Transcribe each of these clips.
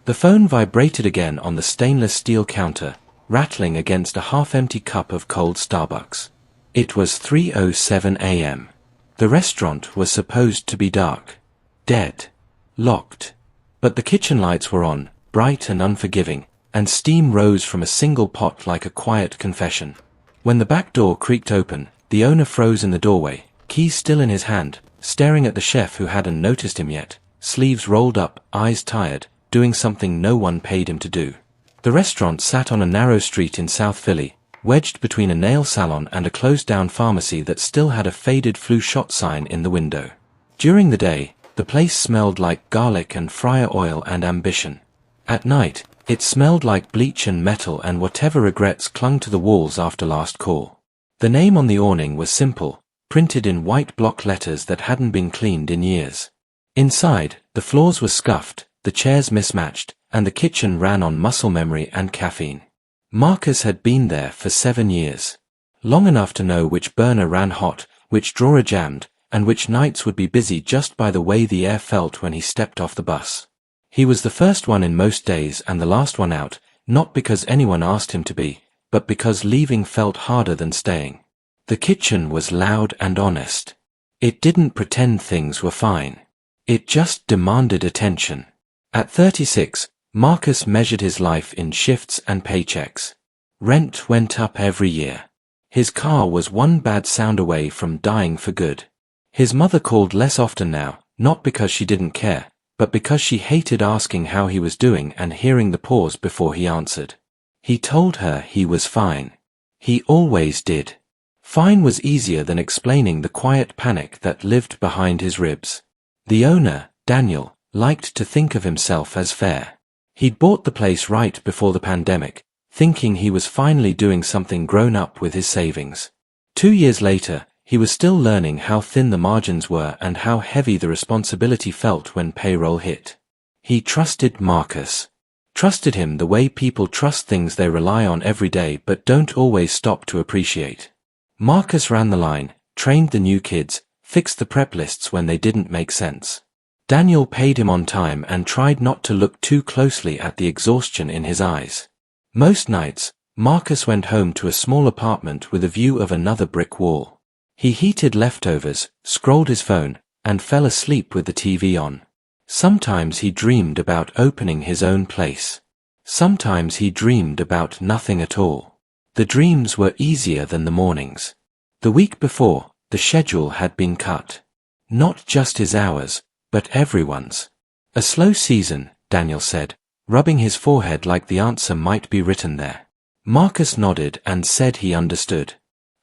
The phone vibrated again on the stainless steel counter, rattling against a half-empty cup of cold Starbucks. It was 3:07 a.m. The restaurant was supposed to be dark, dead, locked. But the kitchen lights were on, bright and unforgiving, and steam rose from a single pot like a quiet confession. When the back door creaked open, the owner froze in the doorway, keys still in his hand, staring at the chef who hadn't noticed him yet, sleeves rolled up, eyes tired, doing something no one paid him to do. The restaurant sat on a narrow street in South Philly, wedged between a nail salon and a closed-down pharmacy that still had a faded flu shot sign in the window. During the day, the place smelled like garlic and fryer oil and ambition. At night, it smelled like bleach and metal and whatever regrets clung to the walls after last call. The name on the awning was simple, printed in white block letters that hadn't been cleaned in years. Inside, the floors were scuffed, the chairs mismatched, and the kitchen ran on muscle memory and caffeine. Marcus had been there for 7 years. Long enough to know which burner ran hot, which drawer jammed, and which nights would be busy just by the way the air felt when he stepped off the bus. He was the first one in most days and the last one out, not because anyone asked him to be, but because leaving felt harder than staying. The kitchen was loud and honest. It didn't pretend things were fine. It just demanded attention. At 36, Marcus measured his life in shifts and paychecks. Rent went up every year. His car was one bad sound away from dying for good. His mother called less often now, not because she didn't care, but because she hated asking how he was doing and hearing the pause before he answered. He told her he was fine. He always did. Fine was easier than explaining the quiet panic that lived behind his ribs. The owner, Daniel, liked to think of himself as fair. He'd bought the place right before the pandemic, thinking he was finally doing something grown up with his savings. 2 years later, he was still learning how thin the margins were and how heavy the responsibility felt when payroll hit. He trusted Marcus. Trusted him the way people trust things they rely on every day but don't always stop to appreciate. Marcus ran the line, trained the new kids, fixed the prep lists when they didn't make sense. Daniel paid him on time and tried not to look too closely at the exhaustion in his eyes. Most nights, Marcus went home to a small apartment with a view of another brick wall. He heated leftovers, scrolled his phone, and fell asleep with the TV on. Sometimes he dreamed about opening his own place. Sometimes he dreamed about nothing at all. The dreams were easier than the mornings. The week before, the schedule had been cut. Not just his hours, but everyone's. A slow season, Daniel said, rubbing his forehead like the answer might be written there. Marcus nodded and said he understood.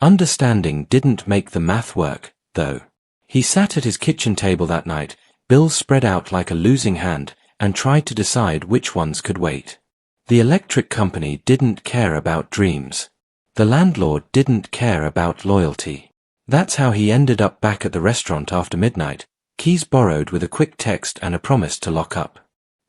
Understanding didn't make the math work, though. He sat at his kitchen table that night, bills spread out like a losing hand, and tried to decide which ones could wait. The electric company didn't care about dreams. The landlord didn't care about loyalty. That's how he ended up back at the restaurant after midnight, keys borrowed with a quick text and a promise to lock up.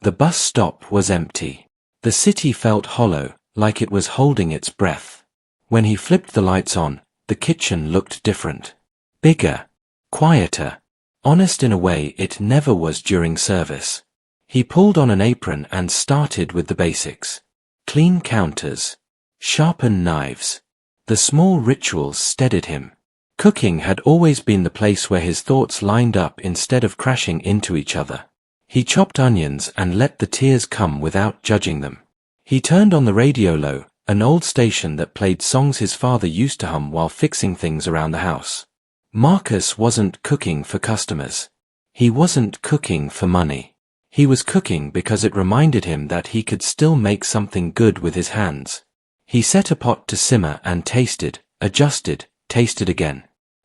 The bus stop was empty. The city felt hollow, like it was holding its breath. When he flipped the lights on, the kitchen looked different. Bigger. Quieter. Honest in a way it never was during service. He pulled on an apron and started with the basics. Clean counters. Sharpen knives. The small rituals steadied him. Cooking had always been the place where his thoughts lined up instead of crashing into each other. He chopped onions and let the tears come without judging them. He turned on the radio low, an old station that played songs his father used to hum while fixing things around the house. Marcus wasn't cooking for customers. He wasn't cooking for money. He was cooking because it reminded him that he could still make something good with his hands. He set a pot to simmer and tasted, adjusted, tasted again.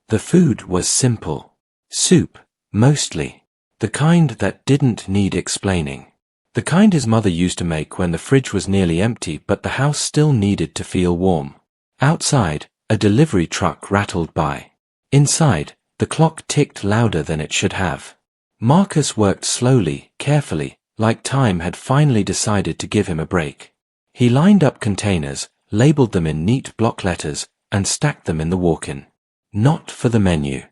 The food was simple. Soup, mostly. The kind that didn't need explaining. The kind his mother used to make when the fridge was nearly empty but the house still needed to feel warm. Outside, a delivery truck rattled by. Inside, the clock ticked louder than it should have. Marcus worked slowly, carefully, like time had finally decided to give him a break. He lined up containers, labeled them in neat block letters, and stacked them in the walk-in. Not for the menu.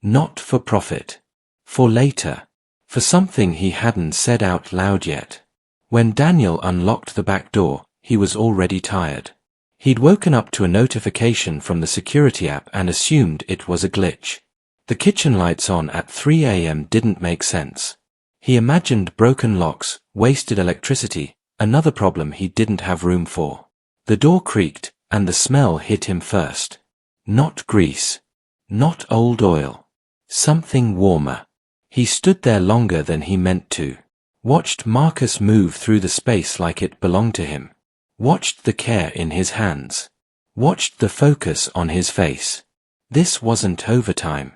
Not for profit. For later. For something he hadn't said out loud yet. When Daniel unlocked the back door, he was already tired. He'd woken up to a notification from the security app and assumed it was a glitch. The kitchen lights on at 3 a.m. didn't make sense. He imagined broken locks, wasted electricity, another problem he didn't have room for. The door creaked, and the smell hit him first. Not grease. Not old oil. Something warmer. He stood there longer than he meant to. Watched Marcus move through the space like it belonged to him. Watched the care in his hands. Watched the focus on his face. This wasn't overtime.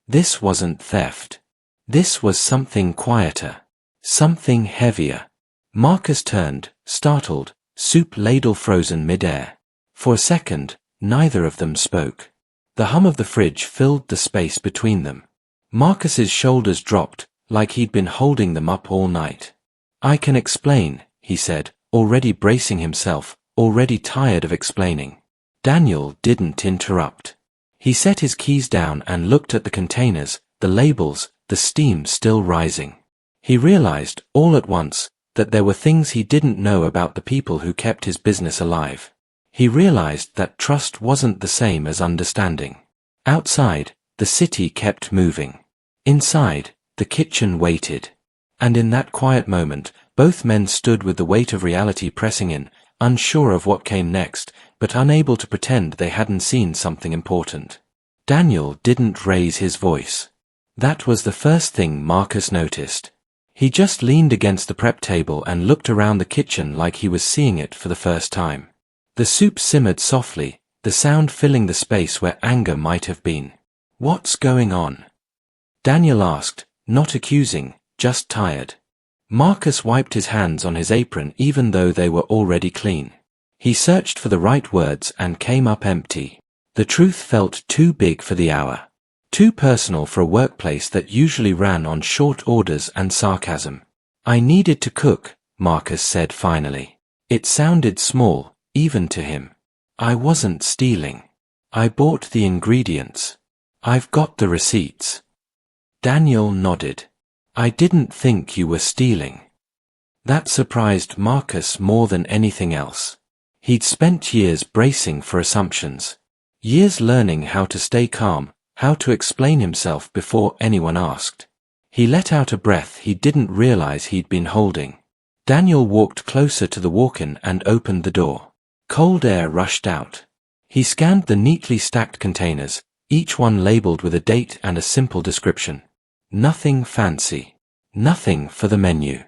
This wasn't theft. This was something quieter. Something heavier. Marcus turned, startled, soup ladle frozen mid-air. For a second, neither of them spoke. The hum of the fridge filled the space between them. Marcus's shoulders dropped, like he'd been holding them up all night. "I can explain," he said, already bracing himself, already tired of explaining. Daniel didn't interrupt. He set his keys down and looked at the containers, the labels, the steam still rising. He realized, all at once, that there were things he didn't know about the people who kept his business alive. He realized that trust wasn't the same as understanding. Outside, the city kept moving. Inside, the kitchen waited. And in that quiet moment, both men stood with the weight of reality pressing in, unsure of what came next, but unable to pretend they hadn't seen something important. Daniel didn't raise his voice. That was the first thing Marcus noticed. He just leaned against the prep table and looked around the kitchen like he was seeing it for the first time. The soup simmered softly, the sound filling the space where anger might have been. "What's going on?" Daniel asked, not accusing, just tired. Marcus wiped his hands on his apron even though they were already clean. He searched for the right words and came up empty. The truth felt too big for the hour. Too personal for a workplace that usually ran on short orders and sarcasm. "I needed to cook," Marcus said finally. It sounded small, even to him. "I wasn't stealing. I bought the ingredients. I've got the receipts." Daniel nodded. "I didn't think you were stealing." That surprised Marcus more than anything else. He'd spent years bracing for assumptions. Years learning how to stay calm, how to explain himself before anyone asked. He let out a breath he didn't realize he'd been holding. Daniel walked closer to the walk-in and opened the door. Cold air rushed out. He scanned the neatly stacked containers, each one labeled with a date and a simple description. Nothing fancy. Nothing for the menu.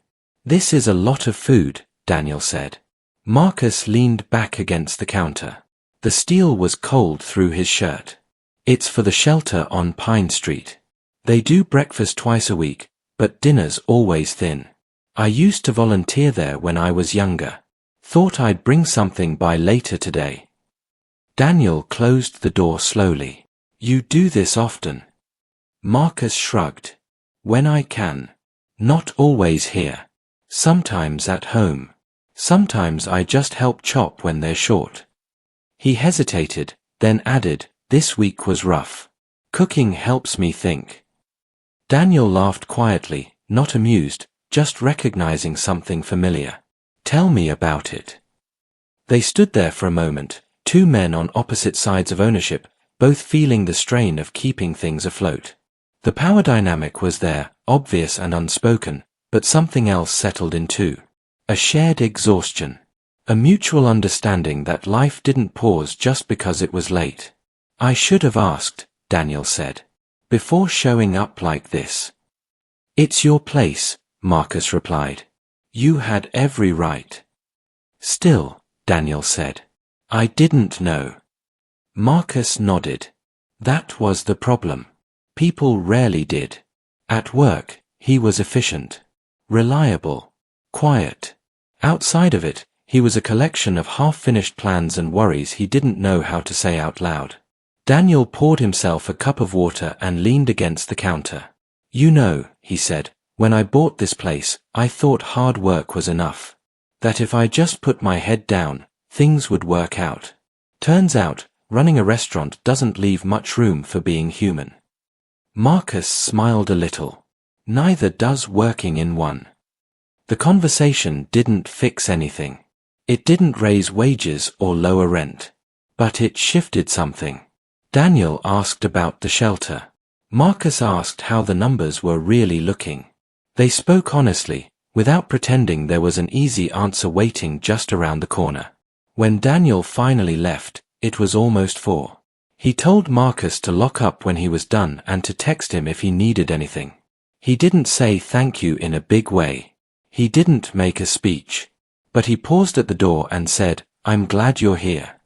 "This is a lot of food," Daniel said. Marcus leaned back against the counter. The steel was cold through his shirt. "It's for the shelter on Pine Street. They do breakfast twice a week, but dinner's always thin. I used to volunteer there when I was younger. Thought I'd bring something by later today." Daniel closed the door slowly. "You do this often?" Marcus shrugged. "When I can. Not always here. Sometimes at home. Sometimes I just help chop when they're short." He hesitated, then added, "This week was rough. Cooking helps me think." Daniel laughed quietly, not amused, just recognizing something familiar. "Tell me about it." They stood there for a moment, two men on opposite sides of ownership, both feeling the strain of keeping things afloat. The power dynamic was there, obvious and unspoken, but something else settled in too. A shared exhaustion. A mutual understanding that life didn't pause just because it was late. "I should have asked," Daniel said, "before showing up like this." "It's your place," Marcus replied. "You had every right." "Still," Daniel said, "I didn't know." Marcus nodded. That was the problem. People rarely did. At work, he was efficient, reliable, quiet. Outside of it, he was a collection of half-finished plans and worries he didn't know how to say out loud. Daniel poured himself a cup of water and leaned against the counter. "You know," he said, "when I bought this place, I thought hard work was enough. That if I just put my head down, things would work out. Turns out, running a restaurant doesn't leave much room for being human." Marcus smiled a little. "Neither does working in one." The conversation didn't fix anything. It didn't raise wages or lower rent. But it shifted something. Daniel asked about the shelter. Marcus asked how the numbers were really looking. They spoke honestly, without pretending there was an easy answer waiting just around the corner. When Daniel finally left, it was almost 4. He told Marcus to lock up when he was done and to text him if he needed anything. He didn't say thank you in a big way. He didn't make a speech. But he paused at the door and said, "I'm glad you're here."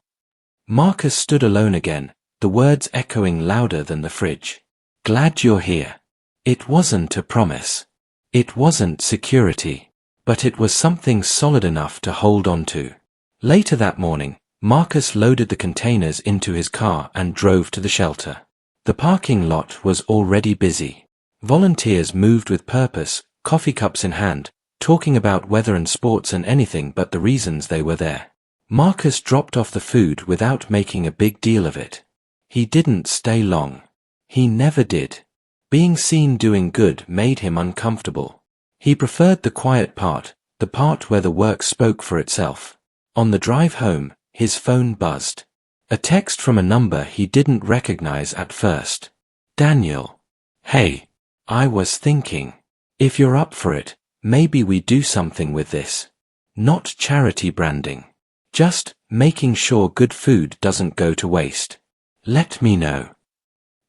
Marcus stood alone again, the words echoing louder than the fridge. Glad you're here. It wasn't a promise. It wasn't security. But it was something solid enough to hold on to. Later that morning, Marcus loaded the containers into his car and drove to the shelter. The parking lot was already busy. Volunteers moved with purpose, coffee cups in hand, talking about weather and sports and anything but the reasons they were there. Marcus dropped off the food without making a big deal of it. He didn't stay long. He never did. Being seen doing good made him uncomfortable. He preferred the quiet part, the part where the work spoke for itself. On the drive home, his phone buzzed. A text from a number he didn't recognize at first. Daniel. Hey. I was thinking. If you're up for it, maybe we do something with this. Not charity branding. Just making sure good food doesn't go to waste. Let me know.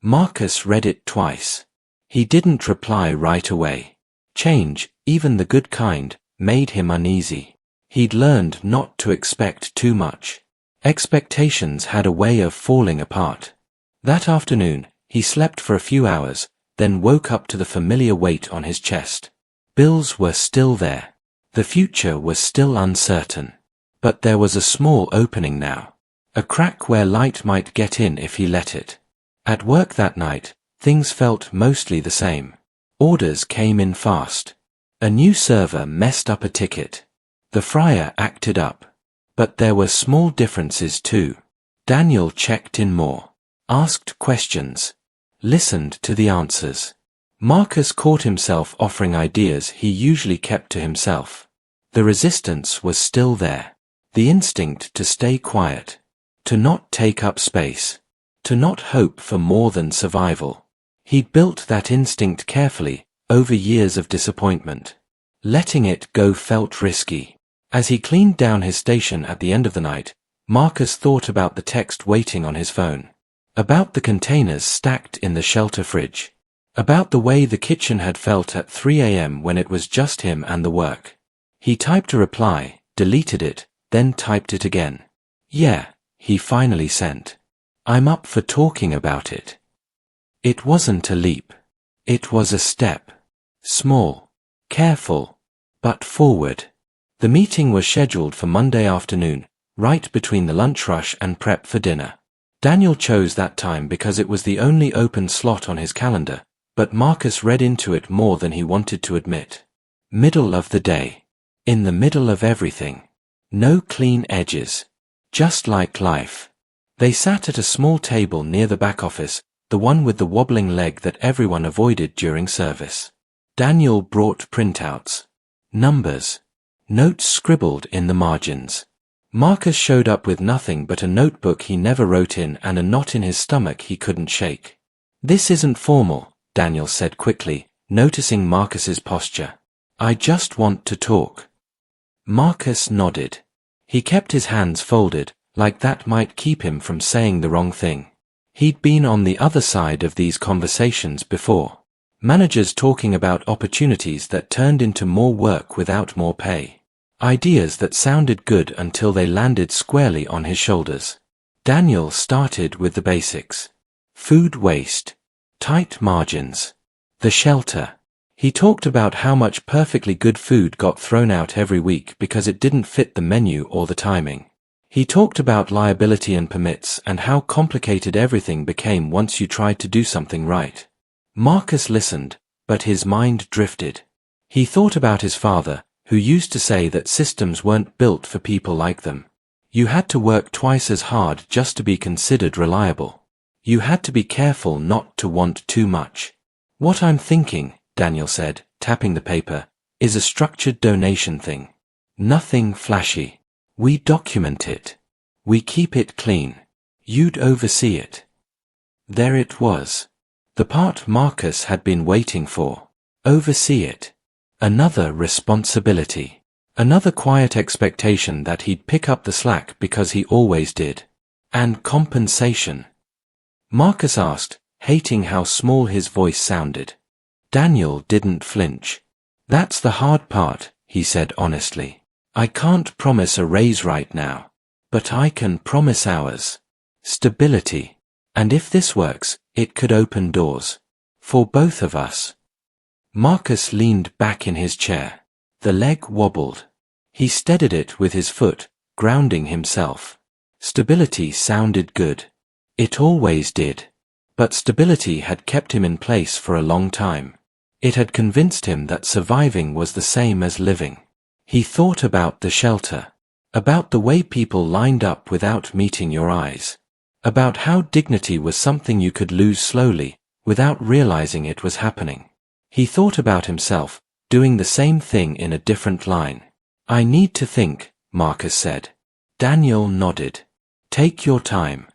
Marcus read it twice. He didn't reply right away. Change, even the good kind, made him uneasy. He'd learned not to expect too much. Expectations had a way of falling apart. That afternoon, he slept for a few hours, then woke up to the familiar weight on his chest. Bills were still there. The future was still uncertain. But there was a small opening now. A crack where light might get in if he let it. At work that night, things felt mostly the same. Orders came in fast. A new server messed up a ticket. The fryer acted up. But there were small differences too. Daniel checked in more. Asked questions. Listened to the answers. Marcus caught himself offering ideas he usually kept to himself. The resistance was still there. The instinct to stay quiet. To not take up space. To not hope for more than survival. He'd built that instinct carefully, over years of disappointment. Letting it go felt risky. As he cleaned down his station at the end of the night, Marcus thought about the text waiting on his phone. About the containers stacked in the shelter fridge. About the way the kitchen had felt at 3 a.m. when it was just him and the work. He typed a reply, deleted it, then typed it again. Yeah, he finally sent. I'm up for talking about it. It wasn't a leap. It was a step. Small. Careful. But forward. The meeting was scheduled for Monday afternoon, right between the lunch rush and prep for dinner. Daniel chose that time because it was the only open slot on his calendar, but Marcus read into it more than he wanted to admit. Middle of the day. In the middle of everything. No clean edges. Just like life. They sat at a small table near the back office, the one with the wobbling leg that everyone avoided during service. Daniel brought printouts. Numbers. Notes scribbled in the margins. Marcus showed up with nothing but a notebook he never wrote in and a knot in his stomach he couldn't shake. This isn't formal, Daniel said quickly, noticing Marcus's posture. I just want to talk. Marcus nodded. He kept his hands folded, like that might keep him from saying the wrong thing. He'd been on the other side of these conversations before. Managers talking about opportunities that turned into more work without more pay. Ideas that sounded good until they landed squarely on his shoulders. Daniel started with the basics. Food waste. Tight margins. The shelter. He talked about how much perfectly good food got thrown out every week because it didn't fit the menu or the timing. He talked about liability and permits and how complicated everything became once you tried to do something right. Marcus listened, but his mind drifted. He thought about his father, who used to say that systems weren't built for people like them. You had to work twice as hard just to be considered reliable. You had to be careful not to want too much. What I'm thinking, Daniel said, tapping the paper, is a structured donation thing. Nothing flashy. We document it. We keep it clean. You'd oversee it. There it was. The part Marcus had been waiting for. Oversee it. Another responsibility. Another quiet expectation that he'd pick up the slack because he always did. And compensation. Marcus asked, hating how small his voice sounded. Daniel didn't flinch. That's the hard part, he said honestly. I can't promise a raise right now. But I can promise hours. Stability. And if this works, it could open doors. For both of us. Marcus leaned back in his chair. The leg wobbled. He steadied it with his foot, grounding himself. Stability sounded good. It always did. But stability had kept him in place for a long time. It had convinced him that surviving was the same as living. He thought about the shelter. About the way people lined up without meeting your eyes. About how dignity was something you could lose slowly, without realizing it was happening. He thought about himself, doing the same thing in a different line. I need to think, Marcus said. Daniel nodded. Take your time.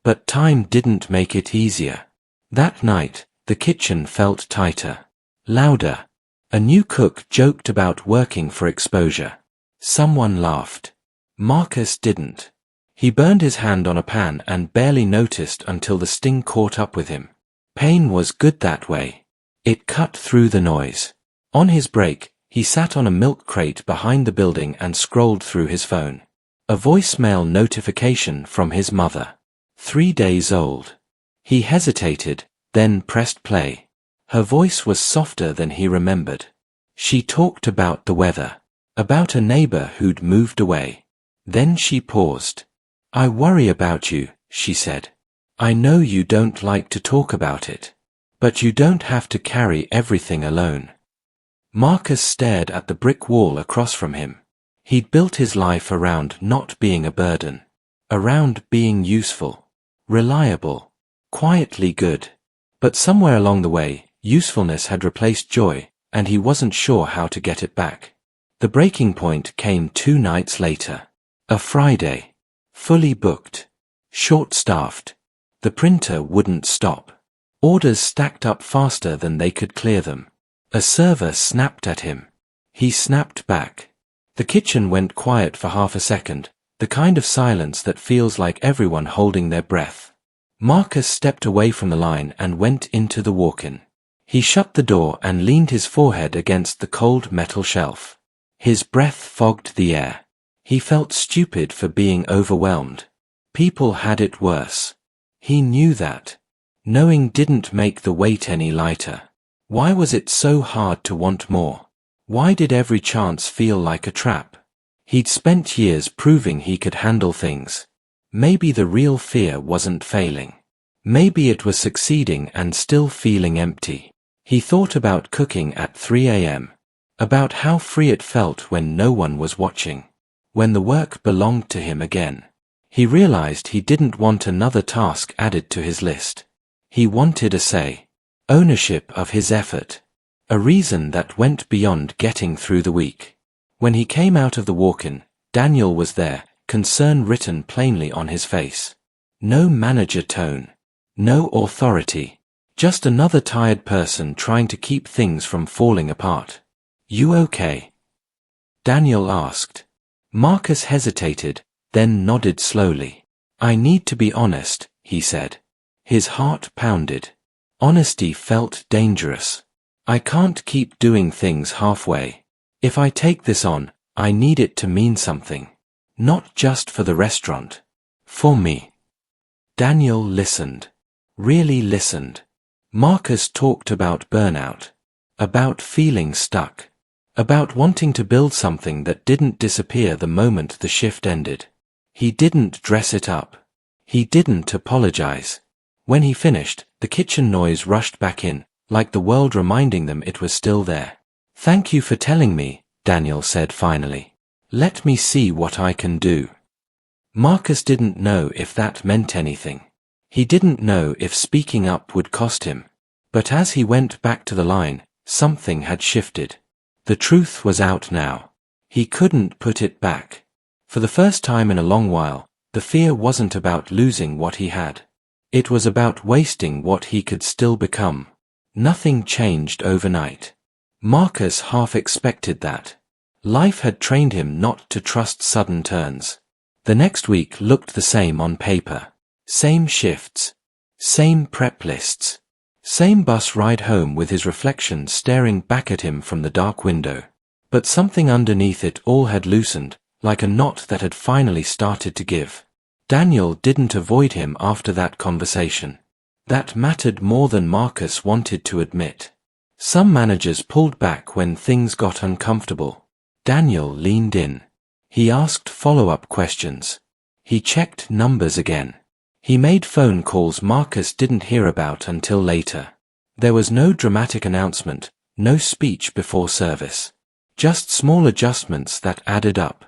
But time didn't make it easier. That night, the kitchen felt tighter. Louder. A new cook joked about working for exposure. Someone laughed. Marcus didn't. He burned his hand on a pan and barely noticed until the sting caught up with him. Pain was good that way. It cut through the noise. On his break, he sat on a milk crate behind the building and scrolled through his phone. A voicemail notification from his mother. 3 days old. He hesitated, then pressed play. Her voice was softer than he remembered. She talked about the weather. About a neighbor who'd moved away. Then she paused. I worry about you, she said. I know you don't like to talk about it. But you don't have to carry everything alone. Marcus stared at the brick wall across from him. He'd built his life around not being a burden. Around being useful. Reliable. Quietly good. But somewhere along the way, usefulness had replaced joy, and he wasn't sure how to get it back. The breaking point came 2 nights later. A Friday. Fully booked. Short-staffed. The printer wouldn't stop. Orders stacked up faster than they could clear them. A server snapped at him. He snapped back. The kitchen went quiet for half a second, the kind of silence that feels like everyone holding their breath. Marcus stepped away from the line and went into the walk-in. He shut the door and leaned his forehead against the cold metal shelf. His breath fogged the air. He felt stupid for being overwhelmed. People had it worse. He knew that. Knowing didn't make the weight any lighter. Why was it so hard to want more? Why did every chance feel like a trap? He'd spent years proving he could handle things. Maybe the real fear wasn't failing. Maybe it was succeeding and still feeling empty. He thought about cooking at 3 a.m. About how free it felt when no one was watching. When the work belonged to him again. He realized he didn't want another task added to his list. He wanted a say. Ownership of his effort. A reason that went beyond getting through the week. When he came out of the walk-in, Daniel was there, concern written plainly on his face. No manager tone. No authority. Just another tired person trying to keep things from falling apart. You okay? Daniel asked. Marcus hesitated, then nodded slowly. I need to be honest, he said. His heart pounded. Honesty felt dangerous. I can't keep doing things halfway. If I take this on, I need it to mean something. Not just for the restaurant. For me. Daniel listened. Really listened. Marcus talked about burnout. About feeling stuck. About wanting to build something that didn't disappear the moment the shift ended. He didn't dress it up. He didn't apologize. When he finished, the kitchen noise rushed back in, like the world reminding them it was still there. Thank you for telling me, Daniel said finally. Let me see what I can do. Marcus didn't know if that meant anything. He didn't know if speaking up would cost him. But as he went back to the line, something had shifted. The truth was out now. He couldn't put it back. For the first time in a long while, the fear wasn't about losing what he had. It was about wasting what he could still become. Nothing changed overnight. Marcus half expected that. Life had trained him not to trust sudden turns. The next week looked the same on paper. Same shifts. Same prep lists. Same bus ride home with his reflection staring back at him from the dark window. But something underneath it all had loosened, like a knot that had finally started to give. Daniel didn't avoid him after that conversation. That mattered more than Marcus wanted to admit. Some managers pulled back when things got uncomfortable. Daniel leaned in. He asked follow-up questions. He checked numbers again. He made phone calls Marcus didn't hear about until later. There was no dramatic announcement, no speech before service. Just small adjustments that added up.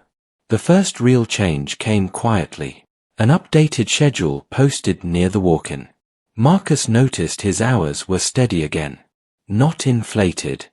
The first real change came quietly. An updated schedule posted near the walk-in. Marcus noticed his hours were steady again. Not inflated.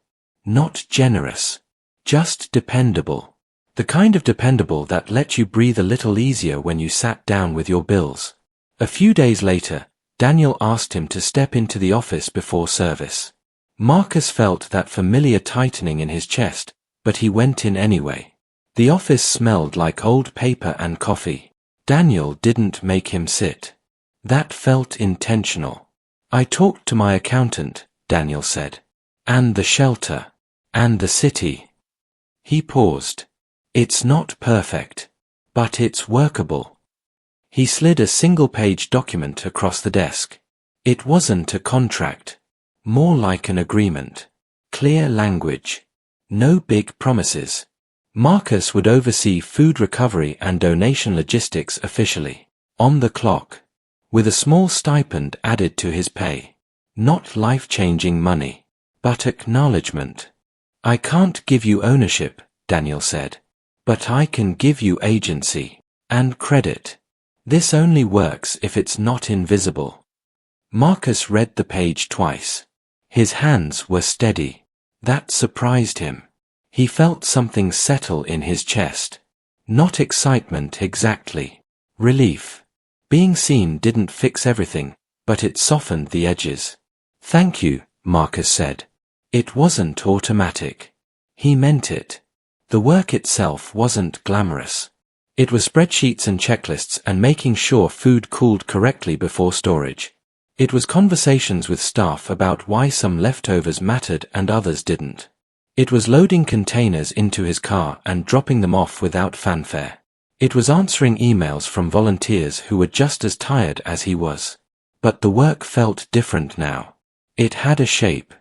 Not generous. Just dependable. The kind of dependable that let you breathe a little easier when you sat down with your bills. A few days later, Daniel asked him to step into the office before service. Marcus felt that familiar tightening in his chest, but he went in anyway. The office smelled like old paper and coffee. Daniel didn't make him sit. That felt intentional. I talked to my accountant, Daniel said. And the shelter. And the city. He paused. It's not perfect. But it's workable. He slid a single-page document across the desk. It wasn't a contract. More like an agreement. Clear language. No big promises. Marcus would oversee food recovery and donation logistics officially. On the clock. With a small stipend added to his pay. Not life-changing money. But acknowledgement. I can't give you ownership, Daniel said. But I can give you agency. And credit. This only works if it's not invisible. Marcus read the page twice. His hands were steady. That surprised him. He felt something settle in his chest. Not excitement exactly. Relief. Being seen didn't fix everything, but it softened the edges. Thank you, Marcus said. It wasn't automatic. He meant it. The work itself wasn't glamorous. It was spreadsheets and checklists and making sure food cooled correctly before storage. It was conversations with staff about why some leftovers mattered and others didn't. It was loading containers into his car and dropping them off without fanfare. It was answering emails from volunteers who were just as tired as he was. But the work felt different now. It had a shape.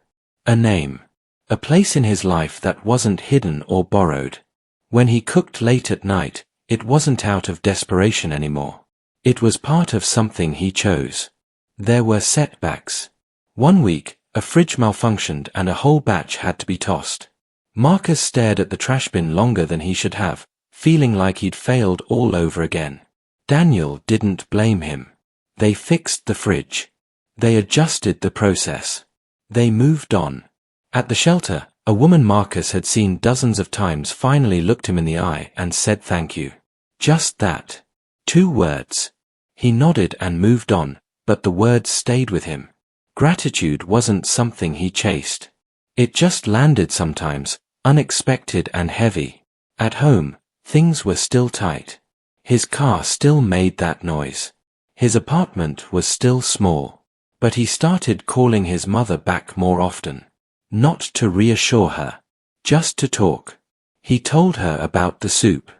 A name. A place in his life that wasn't hidden or borrowed. When he cooked late at night, it wasn't out of desperation anymore. It was part of something he chose. There were setbacks. One week, a fridge malfunctioned and a whole batch had to be tossed. Marcus stared at the trash bin longer than he should have, feeling like he'd failed all over again. Daniel didn't blame him. They fixed the fridge. They adjusted the process. They moved on. At the shelter, a woman Marcus had seen dozens of times finally looked him in the eye and said thank you. Just that. 2 words. He nodded and moved on, but the words stayed with him. Gratitude wasn't something he chased. It just landed sometimes, unexpected and heavy. At home, things were still tight. His car still made that noise. His apartment was still small. But he started calling his mother back more often. Not to reassure her. Just to talk. He told her about the soup.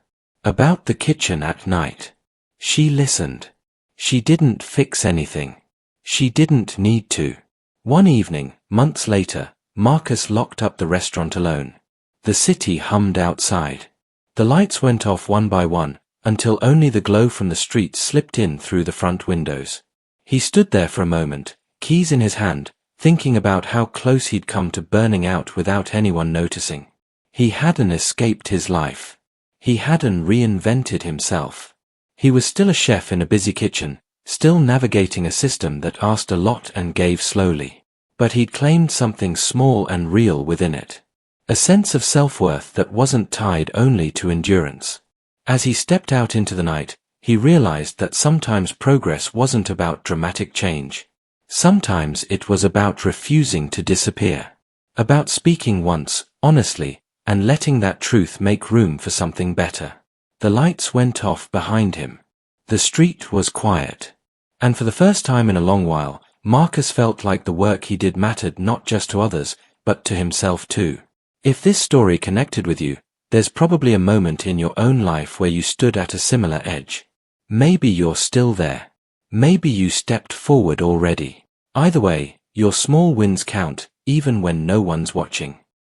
About the kitchen at night. She listened. She didn't fix anything. She didn't need to. One evening, months later, Marcus locked up the restaurant alone. The city hummed outside. The lights went off one by one, until only the glow from the street slipped in through the front windows. He stood there for a moment, keys in his hand, thinking about how close he'd come to burning out without anyone noticing. He hadn't escaped his life. He hadn't reinvented himself. He was still a chef in a busy kitchen, still navigating a system that asked a lot and gave slowly. But he'd claimed something small and real within it. A sense of self-worth that wasn't tied only to endurance. As he stepped out into the night, he realized that sometimes progress wasn't about dramatic change. Sometimes it was about refusing to disappear. About speaking once, honestly, and letting that truth make room for something better. The lights went off behind him. The street was quiet. And for the first time in a long while, Marcus felt like the work he did mattered not just to others, but to himself too. If this story connected with you, there's probably a moment in your own life where you stood at a similar edge. Maybe you're still there. Maybe you stepped forward already. Either way, your small wins count, even when no one's watching.